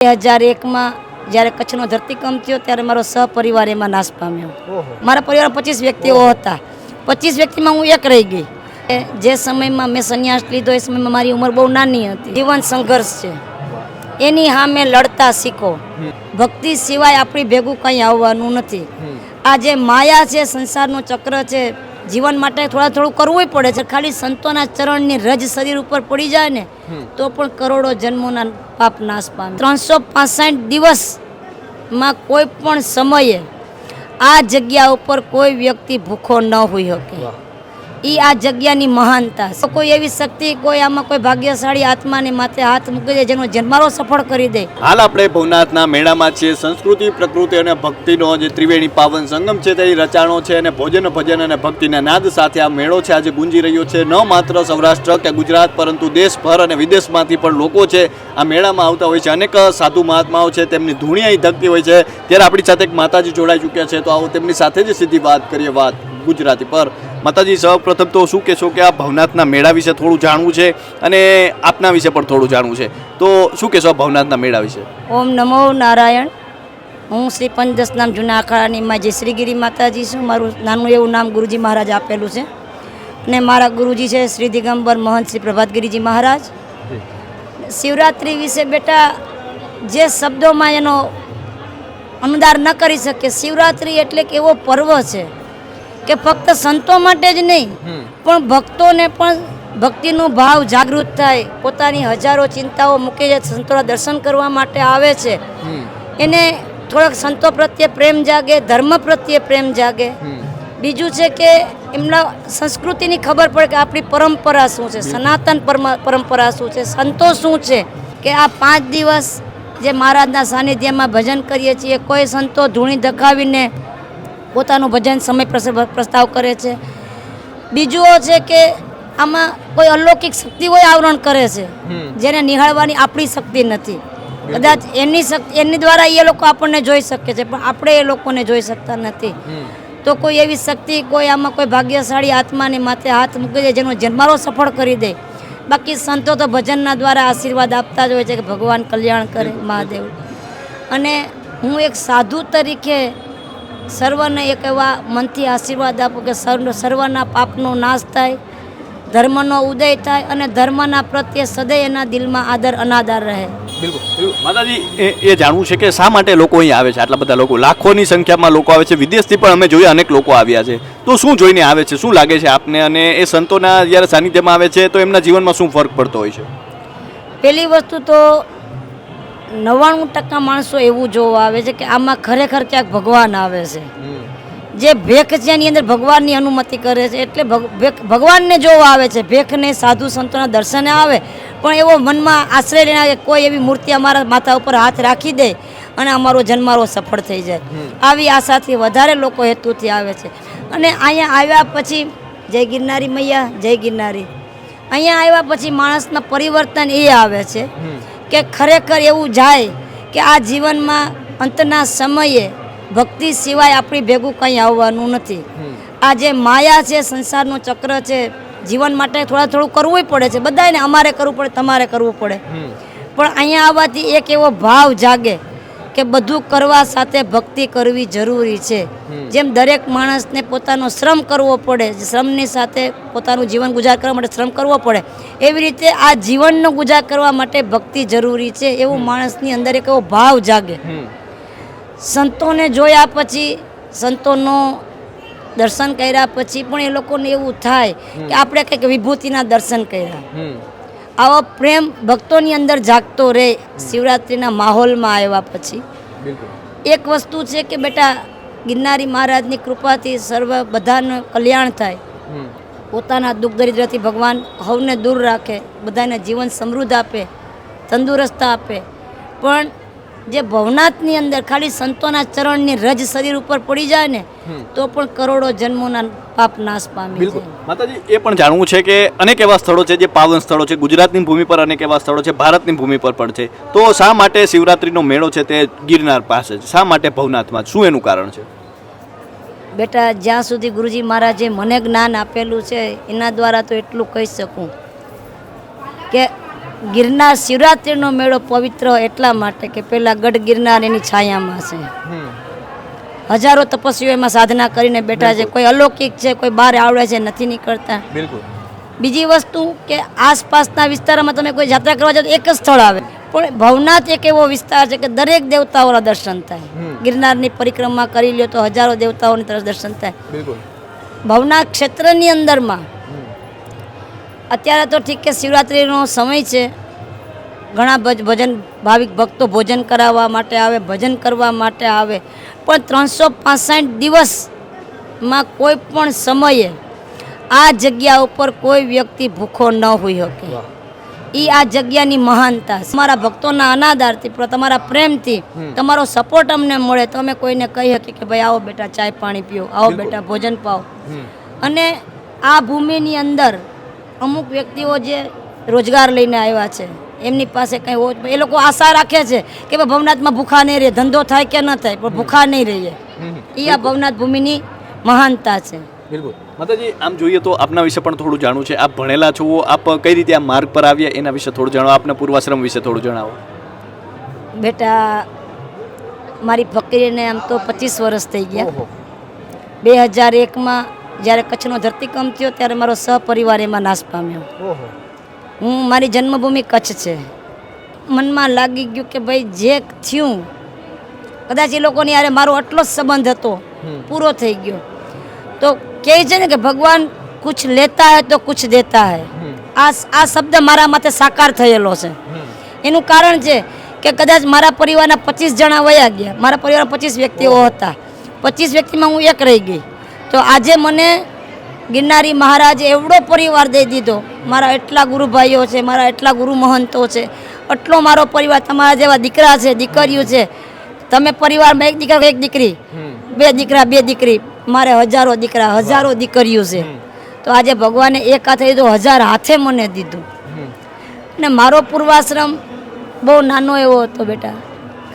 2001 જ્યારે કચ્છનો ધરતીકંપ થયો ત્યારે મારો સહપરિવાર એમાં નાશ પામ્યો. મારા પરિવારમાં 25 વ્યક્તિઓ હતા. 25 વ્યક્તિમાં હું એક રહી ગઈ. જે સમયમાં મેં સંન્યાસ લીધો એ સમયમાં મારી ઉંમર બહુ નાની હતી. જીવન સંઘર્ષ છે, એની સામે લડતા શીખો. ભક્તિ સિવાય આપણી ભેગું કંઈ આવવાનું નથી. આ જે માયા છે, સંસારનું ચક્ર છે, જીવન માટે થોડું કરવું પડે છે. ખાલી સંતોના ચરણની રજ શરીર ઉપર પડી જાય ને તો પણ કરોડો જન્મોના પાપ નાશ પામે. 365 દિવસમાં કોઈ પણ સમયે આ જગ્યા ઉપર કોઈ વ્યક્તિ ભૂખો ન હોઈ શકે. એ આ જગ્યાની મહાનતા. કોઈ એવી શક્તિ, કોઈ આમાં કોઈ ભાગ્યશાળી આત્માને માથે હાથ મૂકી દે જેનો જન્મારો સફળ કરી દે. હાલ આપણે ભવનાથના મેળામાં છીએ. સંસ્કૃતિ, પ્રકૃતિ અને ભક્તિનો જે ત્રિવેણી પાવન સંગમ છે તેની રચાણો છે અને ભોજન, ભજન અને ભક્તિના નાદ સાથે આ મેળો છે આજે ગુંજી રહ્યો છે. ન માત્ર સૌરાષ્ટ્ર કે ગુજરાત પરંતુ દેશભર અને વિદેશમાંથી પણ લોકો છે આ મેળામાં આવતા હોય છે. અનેક સાધુ મહાત્માઓ છે, તેમની ધૂણી અહીં ધકતી હોય છે. ત્યારે આપણી સાથે એક માતાજી જોડાઈ ચૂક્યા છે, તો આવો તેમની સાથે જ સીધી વાત કરીએ. વાત ગુજરાતી પર. માતાજી, સૌપ્રથમ તો શું કહેશો કે આ ભવનાથના મેળા વિશે થોડું જાણવું છે અને આપના વિશે પણ થોડું જાણવું છે, તો શું કહેશો ભવનાથના મેળા વિશે? ઓમ નમો નારાયણ. હું શ્રી પંચદશ નામ જૂના અખાડાની માં જય શ્રીગીરી માતાજી છું. મારું નાનું એવું નામ ગુરુજી મહારાજ આપેલું છે અને મારા ગુરુજી છે શ્રી દિગંબર મહંત શ્રી પ્રભાતગીરીજી મહારાજ. શિવરાત્રિ વિશે બેટા જે શબ્દોમાં એનો અનુદાર ન કરી શકે. શિવરાત્રિ એટલે કે એવો પર્વ છે કે ફક્ત સંતો માટે જ નહીં પણ ભક્તોને પણ ભક્તિનો ભાવ જાગૃત થાય. પોતાની હજારો ચિંતાઓ મૂકી જે સંતોના દર્શન કરવા માટે આવે છે એને થોડોક સંતો પ્રત્યે પ્રેમ જાગે, ધર્મ પ્રત્યે પ્રેમ જાગે. બીજું છે કે એમના સંસ્કૃતિની ખબર પડે કે આપણી પરંપરા શું છે, સનાતન પરંપરા શું છે, સંતો શું છે. કે આ 5 દિવસ જે મહારાજના સાનિધ્યમાં ભજન કરીએ છીએ, કોઈ સંતો ધૂણી ધકાવીને પોતાનું ભજન સમય પ્રસ્તાવ કરે છે. બીજું છે કે આમાં કોઈ અલૌકિક શક્તિ હોય આવરણ કરે છે જેને નિહાળવાની આપણી શક્તિ નથી. કદાચ એની દ્વારા એ લોકો આપણને જોઈ શકે છે પણ આપણે એ લોકોને જોઈ શકતા નથી. તો કોઈ એવી શક્તિ, કોઈ આમાં કોઈ ભાગ્યશાળી આત્માને માથે હાથ મૂકી દે જેનો જન્મારો સફળ કરી દે. બાકી સંતો તો ભજનના દ્વારા આશીર્વાદ આપતા જ હોય છે કે ભગવાન કલ્યાણ કરે, મહાદેવ. અને હું એક સાધુ તરીકે સર્વને એક એવા મનથી આશીર્વાદ આપો કે સર્વના પાપનો નાશ થાય, ધર્મનો ઉદય થાય અને ધર્મના પ્રત્યે સદૈવ એના દિલમાં આદર અનાદર રહે. બિલકુલ માતાજી, એ જાણવું છે કે શા માટે લોકો અહીં આવે છે? આટલા બધા લોકો, લાખોની સંખ્યામાં લોકો આવે છે. વિદેશથી પણ અમે જોયા અનેક લોકો આવ્યા છે. તો શું જોઈને આવે છે? શું લાગે છે આપને? અને એ સંતોના જ્યારે સાનિધ્યમાં આવે છે તો એમના જીવનમાં શું ફરક પડતો હોય છે? પહેલી વસ્તુ તો 99% માણસો એવું જોવા આવે છે કે આમાં ખરેખર ક્યાંક ભગવાન આવે છે. જે ભેખ છે એની અંદર ભગવાનની અનુમતિ કરે છે એટલે ભગવાનને જોવા આવે છે. ભેખને સાધુ સંતોના દર્શને આવે પણ એવો મનમાં આશ્રય લઈને આવે કોઈ એવી મૂર્તિ અમારા માથા ઉપર હાથ રાખી દે અને અમારો જન્મારો સફળ થઈ જાય. આવી આશાથી વધારે લોકો હેતુથી આવે છે. અને અહીંયા આવ્યા પછી જય ગિરનારી મૈયા, જય ગિરનારી. અહીંયા આવ્યા પછી માણસના પરિવર્તન એ આવે છે કે ખરેખર એવું જાય કે આ જીવનમાં અંતના સમયે ભક્તિ સિવાય આપણી ભેગું કંઈ આવવાનું નથી. આ જે માયા છે, સંસારનું ચક્ર છે, જીવન માટે થોડું કરવું પડે છે. બધાને અમારે કરવું પડે, તમારે કરવું પડે. પણ અહીંયા આવવાથી એક એવો ભાવ જાગે કે બધું કરવા સાથે ભક્તિ કરવી જરૂરી છે. જેમ દરેક માણસને પોતાનો શ્રમ કરવો પડે, શ્રમની સાથે પોતાનું જીવન ગુજાર કરવા માટે શ્રમ કરવો પડે, એવી રીતે આ જીવનનો ગુજાર કરવા માટે ભક્તિ જરૂરી છે. એવું માણસની અંદર એક એવો ભાવ જાગે. સંતોને જોયા પછી, સંતોનો દર્શન કર્યા પછી પણ એ લોકોને એવું થાય કે આપણે કંઈક વિભૂતિના દર્શન કર્યા. આવો પ્રેમ ભક્તોની અંદર જાગતો રહે. શિવરાત્રિના માહોલમાં આવ્યા પછી એક વસ્તુ છે કે બેટા ગિરનારી મહારાજની કૃપાથી સર્વ બધાનું કલ્યાણ થાય. પોતાના દુઃખ દરિદ્રથી ભગવાન હવને દૂર રાખે, બધાને જીવન સમૃદ્ધ આપે, તંદુરસ્ત આપે. પણ જે ભવનાથની અંદર ખાલી સંતોના ચરણની રજ શરીર ઉપર પડી જાય ને તો પણ કરોડો જન્મોના પાપ નાશ પામે. બિલકુલ માતાજી, એ પણ જાણવું છે કે અનેક એવા સ્થળો છે જે પાવન સ્થળો છે. ગુજરાતની ભૂમિ પર અનેક એવા સ્થળો છે, ભારતની ભૂમિ પર પણ છે. તો શા માટે શિવરાત્રિનો મેળો છે તે ગિરનાર પાસે છે? શા માટે ભવનાથમાં? શું એનું કારણ છે? બેટા જ્યાં સુધી ગુરુજી મહારાજે મને જ્ઞાન આપેલું છે એના દ્વારા તો એટલું કહી શકું કે ગિરનાર શિવરાત્રિનો મેળો પવિત્ર એટલા માટે કે પહેલાં ગઢ ગિરનાર એની છાયામાં છે. હજારો તપસ્વીઓ એમાં સાધના કરીને બેઠા છે. કોઈ અલૌકિક છે, કોઈ બહાર આવડે છે, નથી નીકળતા. બિલકુલ. બીજી વસ્તુ કે આસપાસના વિસ્તારમાં તમે કોઈ યાત્રા કરવા જાઓ તો એક જ સ્થળ આવે, પણ ભવનાથ એક એવો વિસ્તાર છે કે દરેક દેવતાઓના દર્શન થાય. ગિરનારની પરિક્રમા કરી લ્યો તો હજારો દેવતાઓની તરફ દર્શન થાય. બિલકુલ. ભવનાથ ક્ષેત્રની અંદરમાં અત્યારે તો ઠીક કે શિવરાત્રિનો સમય છે, ઘણા ભજન ભાવિક ભક્તો ભોજન કરાવવા માટે આવે, ભજન કરવા માટે આવે, પણ 365 દિવસમાં કોઈ પણ સમયે આ જગ્યા ઉપર કોઈ વ્યક્તિ ભૂખો ન હોઈ શકે. એ આ જગ્યાની મહાનતા છે. તમારા ભક્તોના અનાદારથી, તમારા પ્રેમથી, તમારો સપોર્ટ અમને મળે તો અમે કોઈને કહી શકીએ કે ભાઈ આવો બેટા ચાય પાણી પીઓ, આવો બેટા ભોજન પાઓ. અને આ ભૂમિની અંદર અમુક વ્યક્તિઓ જે રોજગાર લઈને આવ્યા છે, એમની પાસે કંઈ હોય, એ લોકો આશા રાખે છે કે ભાઈ ભવનાથમાં ભૂખા નહીં રહે, ધંધો થાય કે ન થાય પણ ભૂખા નહીં રહીએ. એ આ ભવનાથ ભૂમિની મહાનતા છે. બિલકુલ. માતાજી, આમ જોઈએ તો આપના વિશે પણ થોડું જાણવું છે. આપ ભણેલા છો, આપ કઈ રીતે આ માર્ગ પર આવ્યા એના વિશે થોડું જણાવો. આપના પૂર્વાશ્રમ વિશે થોડું જણાવો. બેટા મારી ફકીરીને આમ તો 25 વર્ષ થઈ ગયા. 2001માં જ્યારે કચ્છનો ધરતીકંપ થયો ત્યારે મારો સહપરિવાર એમાં નાશ પામ્યો. મારી જન્મભૂમિ કચ્છ છે. મનમાં લાગી ગયું કે ભાઈ જે થયું, કદાચ એ લોકોની યારે મારો આટલો જ સંબંધ હતો, પૂરો થઈ ગયો. તો કહે છે ને કે ભગવાન કુછ લેતા હૈ તો કુછ દેતા હૈ. આ શબ્દ મારા માથે સાકાર થયેલો છે. એનું કારણ છે કે કદાચ મારા પરિવારના 25 જણા વયા ગયા, મારા પરિવારના 25 વ્યક્તિઓ હતા, 25 વ્યક્તિમાં હું એક રહી ગઈ. તો આજે મને ગિરનારી મહારાજે એવડો પરિવાર દઈ દીધો. મારા એટલા ગુરુભાઈઓ છે, મારા એટલા ગુરુ મહંતો છે, એટલો મારો પરિવાર, તમારા જેવા દીકરા છે, દીકરીઓ છે. તમે પરિવારમાં એક દીકરા એક દીકરી, 2 દીકરા 2 દીકરી, મારે હજારો દીકરા હજારો દીકરીઓ છે. તો આજે ભગવાને એક હાથે દીધો, 1000 હાથે મને દીધું. અને મારો પૂર્વાશ્રમ બહુ નાનો એવો હતો બેટા,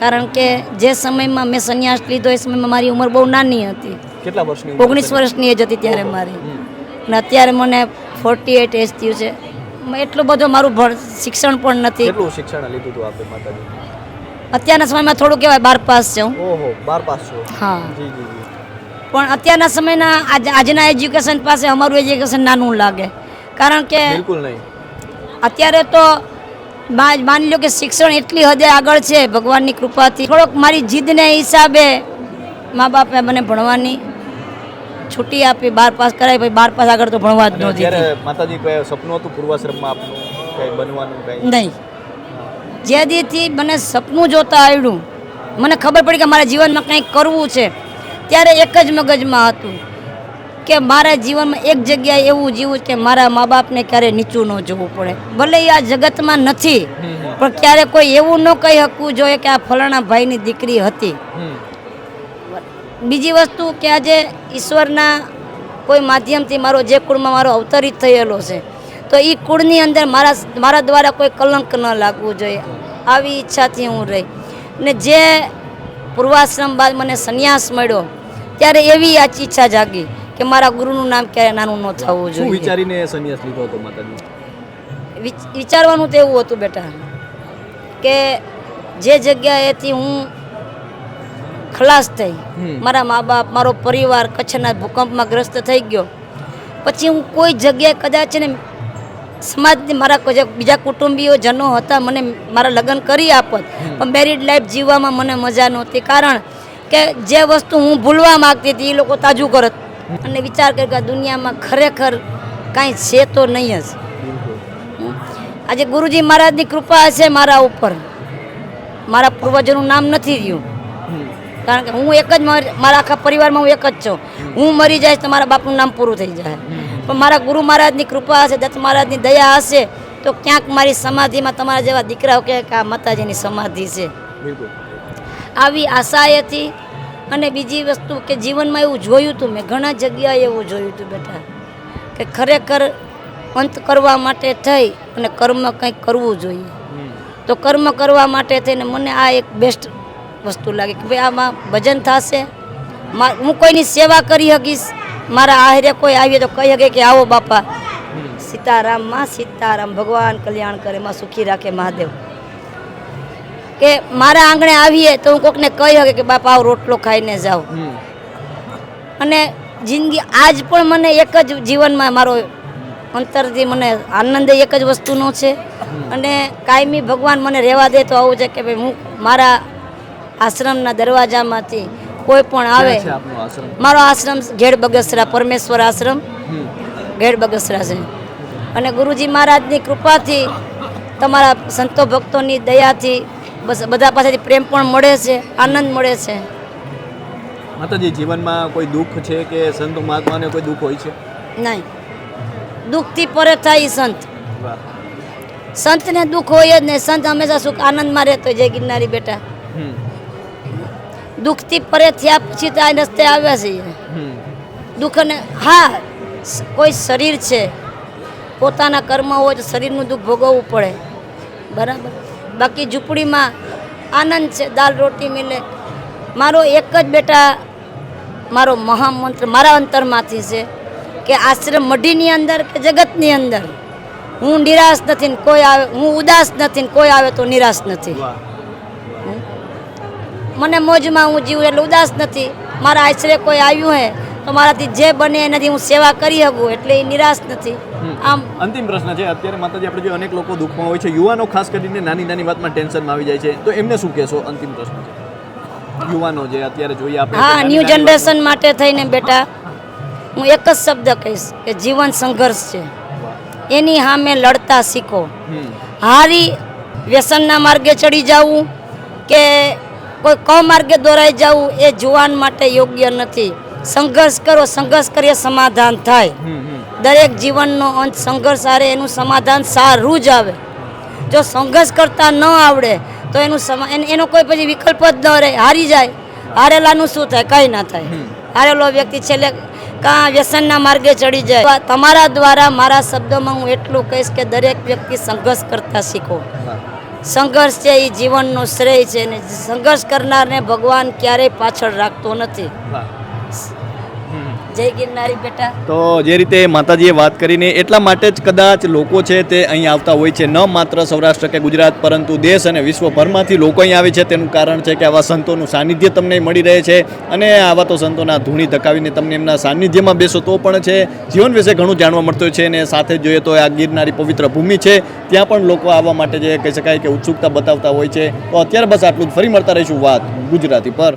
કારણ કે જે સમયમાં મેં સંન્યાસ લીધો એ સમયમાં મારી ઉંમર બહુ નાની હતી. કેટલા વર્ષની? 19 વર્ષની એજ હતી ત્યારે મારી. અને અત્યારે મને 48 એજ થયું છે. એટલું બધું મારું શિક્ષણ પણ નથી. કેટલું શિક્ષણ લીધું હતું આપે માતાજી? અત્યારના સમયમાં થોડું કહેવાય 12 પાસ છે હું. ઓહો, 12 પાસ છો? હા. જી જી જી. પણ અત્યારના સમયના આજના એજ્યુકેશન પાસે અમારું એજ્યુકેશન નાનું લાગે, કારણ કે બિલકુલ નહીં. અત્યારે તો માની લો કે શિક્ષણ એટલી હદે આગળ છે ભગવાનની કૃપાથી. થોડોક મારી જીદને હિસાબે મા બાપે મને ભણવાની છૂટી આપી, 12 પાસ કરાવી, ભાઈ 12 પાસ આગળ તો ભણવા જ ન દીધી. માતાજી કોઈ સપનું હતું પૂર્વાશ્રમમાં આપનું કંઈ બનવાનું? કંઈ નહીં. જે દીથી મને સપનું જોતા આવડ્યું, મને ખબર પડી કે મારા જીવનમાં કંઈક કરવું છે, ત્યારે એક જ મગજમાં હતું કે મારા જીવનમાં એક જગ્યાએ એવું જીવવું કે મારા મા બાપને ક્યારે નીચું ન જોવું પડે. ભલે આ જગતમાં નથી, પણ ક્યારે કોઈ એવું ન કહી શકવું જોઈએ કે આ ફલાણા ભાઈની દીકરી હતી. બીજી વસ્તુ કે આજે ઈશ્વરના કોઈ માધ્યમથી મારો જે કુળમાં મારો અવતરિત થયેલો છે, તો એ કુળની અંદર મારા દ્વારા કોઈ કલંક ન લાગવું જોઈએ, આવી ઈચ્છાથી હું રહી. ને જે પૂર્વાશ્રમ બાદ મને સંન્યાસ મળ્યો ત્યારે એવી આ ઈચ્છા જાગી કે મારા ગુરુનું નામ ક્યારે નાનું ન થવું જોઈએ. વિચારીને સંન્યાસ લીધો હતો માતાજી? વિચારવાનું તો એવું હતું બેટા કે જે જગ્યાએથી હું ખલાસ થઈ, મારા મા બાપ, મારો પરિવાર કચ્છના ભૂકંપમાં ગ્રસ્ત થઈ ગયો, પછી હું કોઈ જગ્યાએ કદાચ ને સમાજની મારા બીજા કુટુંબીઓ જનો હતા, મને મારા લગ્ન કરી આપત, પણ મેરિડ લાઈફ જીવવામાં મને મજા નહોતી. કારણ કે જે વસ્તુ હું ભૂલવા માગતી હતી એ લોકો તાજું કરત. અને વિચાર કર્યો કે દુનિયામાં ખરેખર કાંઈ છે તો નહીં જ. આજે ગુરુજી મહારાજની કૃપા છે મારા ઉપર, મારા પૂર્વજોનું નામ નથી રહ્યું, કારણ કે હું એક જ, મારા આખા પરિવારમાં હું એક જ છું. હું મરી જઈશ તો મારા બાપનું નામ પૂરું થઈ જાય, પણ મારા ગુરુ મહારાજની કૃપા હશે, દત્ત મહારાજની દયા હશે તો ક્યાંક મારી સમાધિમાં તમારા જેવા દીકરાઓ કહે કે આ માતાજીની સમાધિ છે. આવી આશા હતી. અને બીજી વસ્તુ કે જીવનમાં એવું જોયું હતું, મેં ઘણા જગ્યાએ એવું જોયું હતું બેટા કે ખરેખર અંત કરવા માટે થઈ અને કર્મ કંઈક કરવું જોઈએ. તો કર્મ કરવા માટે થઈને મને આ એક બેસ્ટ વસ્તુ લાગી કે ભાઈ આમાં ભજન થશે, હું કોઈની સેવા કરી શકીશ, મારા આહારે કોઈ આવીએ તો કહી શકે કે આવો બાપા સીતારામ માં સીતારામ, ભગવાન કલ્યાણ કરે, માં સુખી રાખે મહાદેવ. કે મારા આંગણે આવીએ તો હું કોકને કહી શકે કે બાપા આવ રોટલો ખાઈને જાઓ. અને જિંદગી આજ પણ મને એક જ જીવનમાં મારો અંતરથી મને આનંદ એક જ વસ્તુનો છે. અને કાયમી ભગવાન મને રહેવા દે તો આવું છે કે ભાઈ હું મારા આશ્રમના દરવાજામાંથી કોઈ પણ આવે. છે આપનો આશ્રમ? મારો આશ્રમ ઘેડ બગસરા, પરમેશ્વર આશ્રમ ઘેડ બગસરા છે. અને ગુરુજી મહારાજની કૃપાથી, તમારા સંતો ભક્તોની દયાથી બસ બધા પાસેથી પ્રેમ પણ મળે છે, આનંદ મળે છે. માતાજી, જીવનમાં કોઈ દુઃખ છે કે સંત મહાત્માને કોઈ દુઃખ હોય છે? નહીં, દુઃખથી પરે થાય સંત. વાહ. સંતને દુઃખ હોય જ નહીં. સંત હંમેશા સુખ આનંદમાં રહેતો જય ગિરનારી બેટા. દુઃખથી પરે થયા પછી તો આ રસ્તે આવ્યા છીએ. દુઃખને હા, કોઈ શરીર છે, પોતાના કર્મ હોય તો શરીરનું દુઃખ ભોગવવું પડે, બરાબર. બાકી ઝૂંપડીમાં આનંદ છે, દાલ રોટી મિલે. મારો એક જ બેટા, મારો મહામંત્ર મારા અંતરમાંથી છે કે આશ્રમ મઢીની અંદર કે જગતની અંદર હું નિરાશ નથી ને કોઈ આવે, હું ઉદાસ નથી ને કોઈ આવે તો નિરાશ નથી. મને મોજમાં હું જીવું એટલે ઉદાસ નથી. મારા આશરે કોઈ આવ્યું હે તો મારાથી જે બને એનાથી હું સેવા કરી શકું એટલે એ નિરાશ નથી. આમ અંતિમ પ્રશ્ન છે, અત્યારે માતાજી આપણે જો અનેક લોકો દુઃખમાં હોય છે, યુવાનો ખાસ કરીને નાની નાની વાતમાં ટેન્શનમાં આવી જાય છે, તો એમને શું કહેશો? અંતિમ પ્રશ્ન છે, યુવાનો જે અત્યારે જોઈએ આપણે. હા, ન્યૂ જનરેશન માટે થઈને બેટા હું એક જ શબ્દ કહીશ કે જીવન સંઘર્ષ છે, એની સામે લડતા શીખો. હારી વ્યસનના માર્ગે ચડી જવું કે કોઈ કમાર્ગે દોરાઈ જવું એ જુવાન માટે યોગ્ય નથી. સંઘર્ષ કરો, સંઘર્ષ કરીએ સમાધાન થાય. દરેક જીવનનો અંત સંઘર્ષ હારે એનું સમાધાન સારું જ આવે. જો સંઘર્ષ કરતા ન આવડે તો એનો કોઈ પછી વિકલ્પ જ ન રહે. હારી જાય, હારેલાનું શું થાય? કંઈ ના થાય. હારેલો વ્યક્તિ છેલ્લે કાં વ્યસનના માર્ગે ચડી જાય. તમારા દ્વારા મારા શબ્દોમાં હું એટલું કહીશ કે દરેક વ્યક્તિ સંઘર્ષ કરતા શીખો. સંઘર્ષ છે એ જીવનનો શ્રેય છે ને સંઘર્ષ કરનારને ભગવાન ક્યારેય પાછળ રાખતો નથી. જય ગિરનારી બેટા. તો જે રીતે માતાજીએ વાત કરીને એટલા માટે જ કદાચ લોકો છે તે અહીં આવતા હોય છે, ન માત્ર સૌરાષ્ટ્ર કે ગુજરાત પરંતુ દેશ અને વિશ્વભરમાંથી લોકો અહીં આવે છે. તેનું કારણ છે કે આવા સંતોનું સાનિધ્ય તમને મળી રહે છે અને આવા તો સંતોના ધૂણી ધકાવીને તમને એમના સાનિધ્યમાં બેસો તો પણ છે જીવન વિશે ઘણું જાણવા મળતું છે. અને સાથે જોઈએ તો આ ગિરનારી પવિત્ર ભૂમિ છે, ત્યાં પણ લોકો આવવા માટે જે કહી શકાય કે ઉત્સુકતા બતાવતા હોય છે. તો અત્યારે બસ આટલું જ. ફરી મળતા રહીશું વાત ગુજરાતી પર.